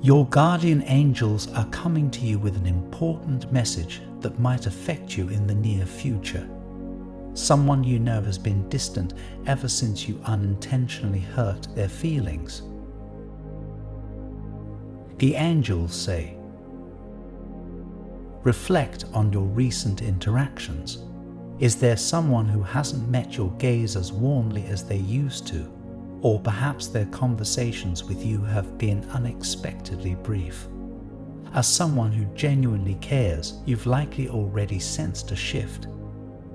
Your guardian angels are coming to you with an important message that might affect you in the near future. Someone you know has been distant ever since you unintentionally hurt their feelings. The angels say, reflect on your recent interactions. Is there someone who hasn't met your gaze as warmly as they used to? Or perhaps their conversations with you have been unexpectedly brief. As someone who genuinely cares, you've likely already sensed a shift.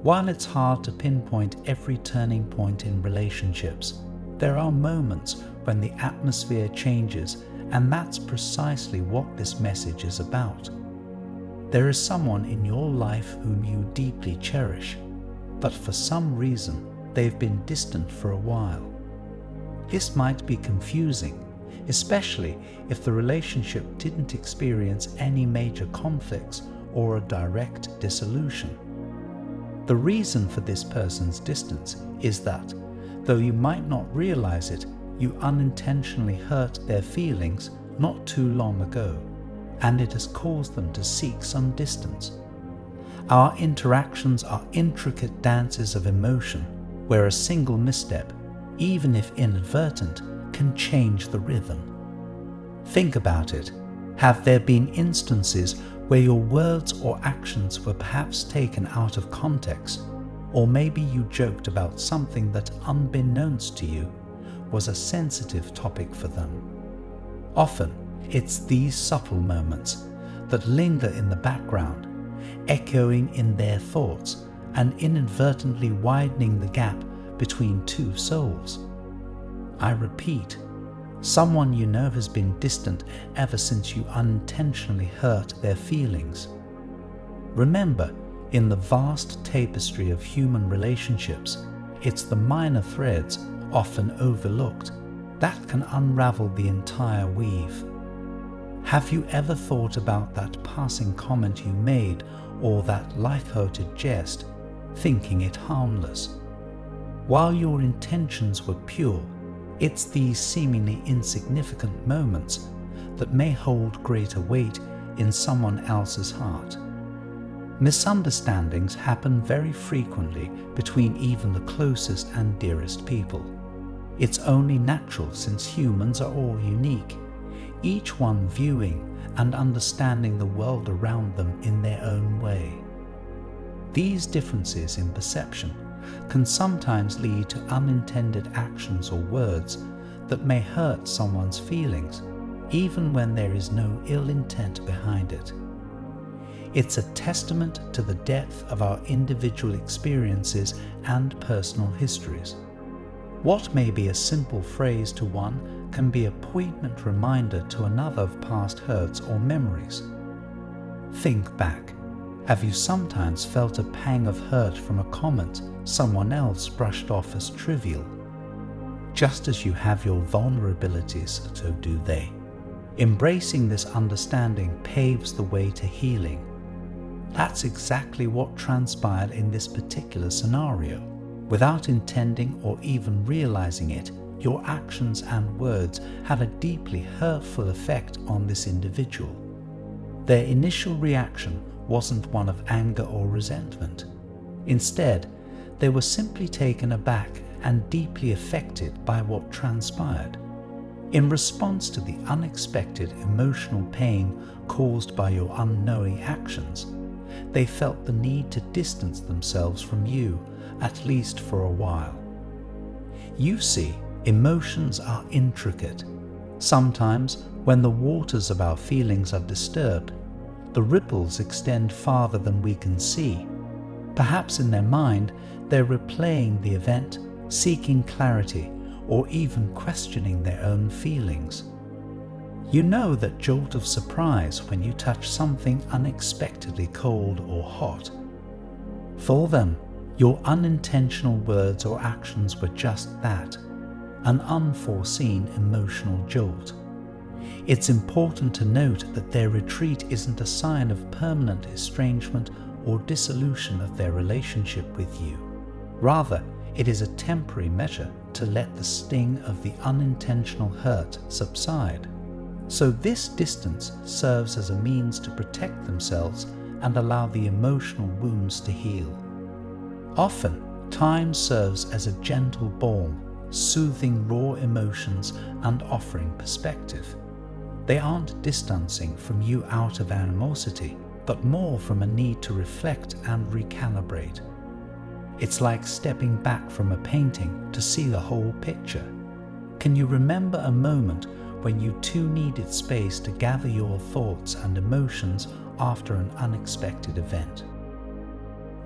While it's hard to pinpoint every turning point in relationships, there are moments when the atmosphere changes, and that's precisely what this message is about. There is someone in your life whom you deeply cherish, but for some reason they've been distant for a while. This might be confusing, especially if the relationship didn't experience any major conflicts or a direct dissolution. The reason for this person's distance is that, though you might not realize it, you unintentionally hurt their feelings not too long ago, and it has caused them to seek some distance. Our interactions are intricate dances of emotion, where a single misstep, even if inadvertent, can change the rhythm. Think about it. Have there been instances where your words or actions were perhaps taken out of context, or maybe you joked about something that, unbeknownst to you, was a sensitive topic for them? Often, it's these subtle moments that linger in the background, echoing in their thoughts and inadvertently widening the gap between two souls. I repeat, someone you know has been distant ever since you unintentionally hurt their feelings. Remember, in the vast tapestry of human relationships, it's the minor threads, often overlooked, that can unravel the entire weave. Have you ever thought about that passing comment you made or that light-hearted jest, thinking it harmless? While your intentions were pure, it's these seemingly insignificant moments that may hold greater weight in someone else's heart. Misunderstandings happen very frequently between even the closest and dearest people. It's only natural since humans are all unique, each one viewing and understanding the world around them in their own way. These differences in perception can sometimes lead to unintended actions or words that may hurt someone's feelings, even when there is no ill intent behind it. It's a testament to the depth of our individual experiences and personal histories. What may be a simple phrase to one can be a poignant reminder to another of past hurts or memories. Think back. Have you sometimes felt a pang of hurt from a comment someone else brushed off as trivial? Just as you have your vulnerabilities, so do they. Embracing this understanding paves the way to healing. That's exactly what transpired in this particular scenario. Without intending or even realizing it, your actions and words had a deeply hurtful effect on this individual. Their initial reaction wasn't one of anger or resentment. Instead, they were simply taken aback and deeply affected by what transpired. In response to the unexpected emotional pain caused by your unknowing actions, they felt the need to distance themselves from you, at least for a while. You see, emotions are intricate. Sometimes, when the waters of our feelings are disturbed, the ripples extend farther than we can see. Perhaps in their mind, they're replaying the event, seeking clarity, or even questioning their own feelings. You know that jolt of surprise when you touch something unexpectedly cold or hot. For them, your unintentional words or actions were just that, an unforeseen emotional jolt. It's important to note that their retreat isn't a sign of permanent estrangement or dissolution of their relationship with you. Rather, it is a temporary measure to let the sting of the unintentional hurt subside. So this distance serves as a means to protect themselves and allow the emotional wounds to heal. Often, time serves as a gentle balm, soothing raw emotions and offering perspective. They aren't distancing from you out of animosity, but more from a need to reflect and recalibrate. It's like stepping back from a painting to see the whole picture. Can you remember a moment when you two needed space to gather your thoughts and emotions after an unexpected event?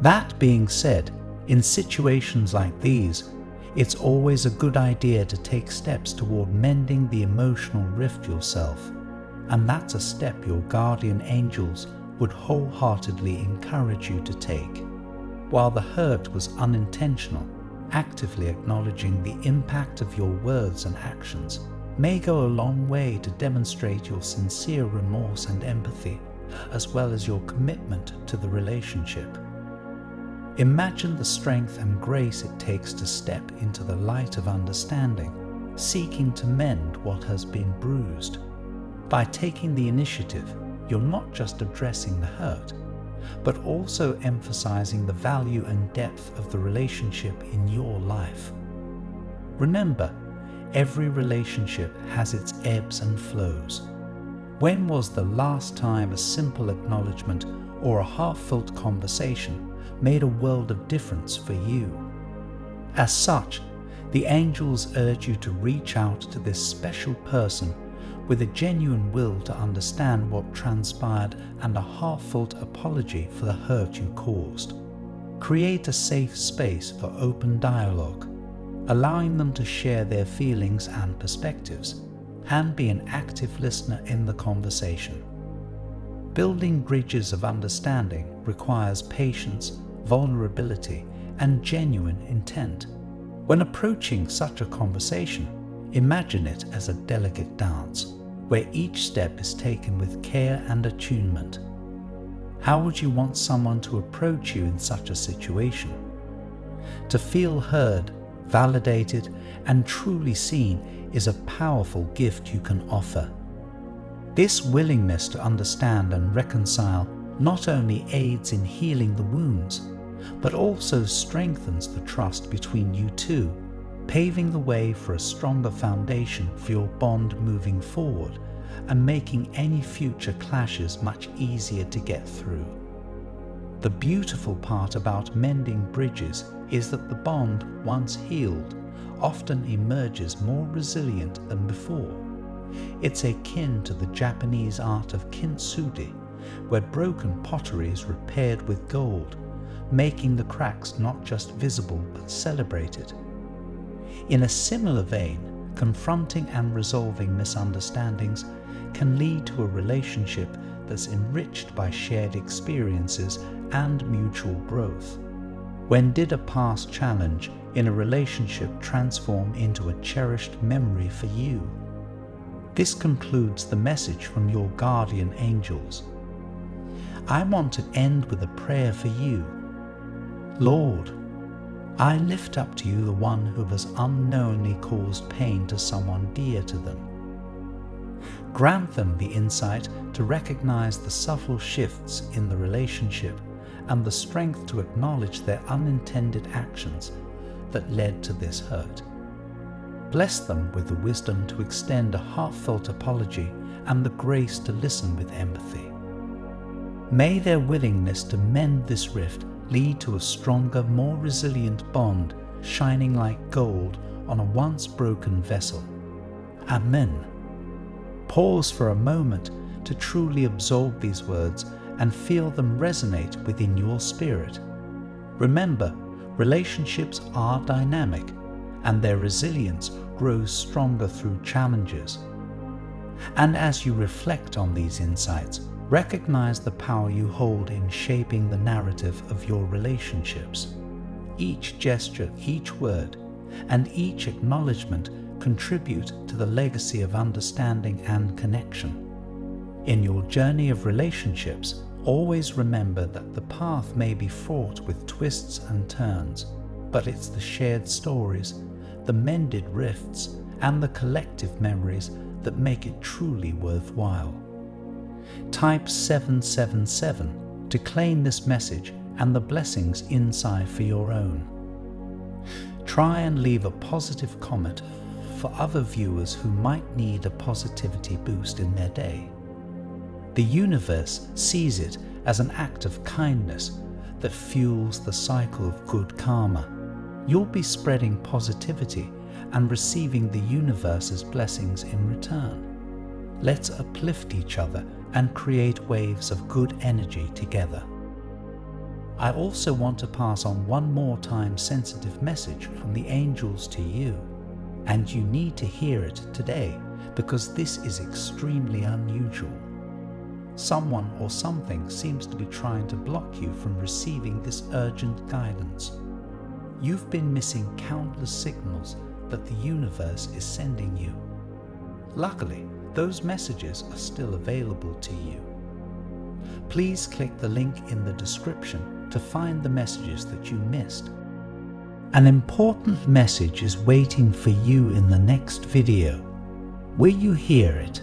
That being said, in situations like these, it's always a good idea to take steps toward mending the emotional rift yourself, and that's a step your guardian angels would wholeheartedly encourage you to take. While the hurt was unintentional, actively acknowledging the impact of your words and actions may go a long way to demonstrate your sincere remorse and empathy, as well as your commitment to the relationship. Imagine the strength and grace it takes to step into the light of understanding, seeking to mend what has been bruised. By taking the initiative, you're not just addressing the hurt, but also emphasizing the value and depth of the relationship in your life. Remember, every relationship has its ebbs and flows. When was the last time a simple acknowledgement or a heartfelt conversation made a world of difference for you? As such, the angels urge you to reach out to this special person with a genuine will to understand what transpired and a heartfelt apology for the hurt you caused. Create a safe space for open dialogue, allowing them to share their feelings and perspectives, and be an active listener in the conversation. Building bridges of understanding requires patience, vulnerability, and genuine intent. When approaching such a conversation, imagine it as a delicate dance, where each step is taken with care and attunement. How would you want someone to approach you in such a situation? To feel heard, validated, and truly seen is a powerful gift you can offer. This willingness to understand and reconcile not only aids in healing the wounds, but also strengthens the trust between you two, paving the way for a stronger foundation for your bond moving forward and making any future clashes much easier to get through. The beautiful part about mending bridges is that the bond, once healed, often emerges more resilient than before. It's akin to the Japanese art of kintsugi, where broken pottery is repaired with gold, making the cracks not just visible but celebrated. In a similar vein, confronting and resolving misunderstandings can lead to a relationship that's enriched by shared experiences and mutual growth. When did a past challenge in a relationship transform into a cherished memory for you? This concludes the message from your guardian angels. I want to end with a prayer for you. Lord, I lift up to you the one who has unknowingly caused pain to someone dear to them. Grant them the insight to recognize the subtle shifts in the relationship and the strength to acknowledge their unintended actions that led to this hurt. Bless them with the wisdom to extend a heartfelt apology and the grace to listen with empathy. May their willingness to mend this rift lead to a stronger, more resilient bond, shining like gold on a once broken vessel. Amen. Pause for a moment to truly absorb these words and feel them resonate within your spirit. Remember, relationships are dynamic, and their resilience grows stronger through challenges. And as you reflect on these insights, recognize the power you hold in shaping the narrative of your relationships. Each gesture, each word, and each acknowledgement contribute to the legacy of understanding and connection. In your journey of relationships, always remember that the path may be fraught with twists and turns, but it's the shared stories, the mended rifts, and the collective memories that make it truly worthwhile. Type 777 to claim this message and the blessings inside for your own. Try and leave a positive comment for other viewers who might need a positivity boost in their day. The universe sees it as an act of kindness that fuels the cycle of good karma. You'll be spreading positivity and receiving the universe's blessings in return. Let's uplift each other and create waves of good energy together. I also want to pass on one more time-sensitive message from the angels to you, and you need to hear it today because this is extremely unusual. Someone or something seems to be trying to block you from receiving this urgent guidance. You've been missing countless signals that the universe is sending you. Luckily, those messages are still available to you. Please click the link in the description to find the messages that you missed. An important message is waiting for you in the next video. Will you hear it?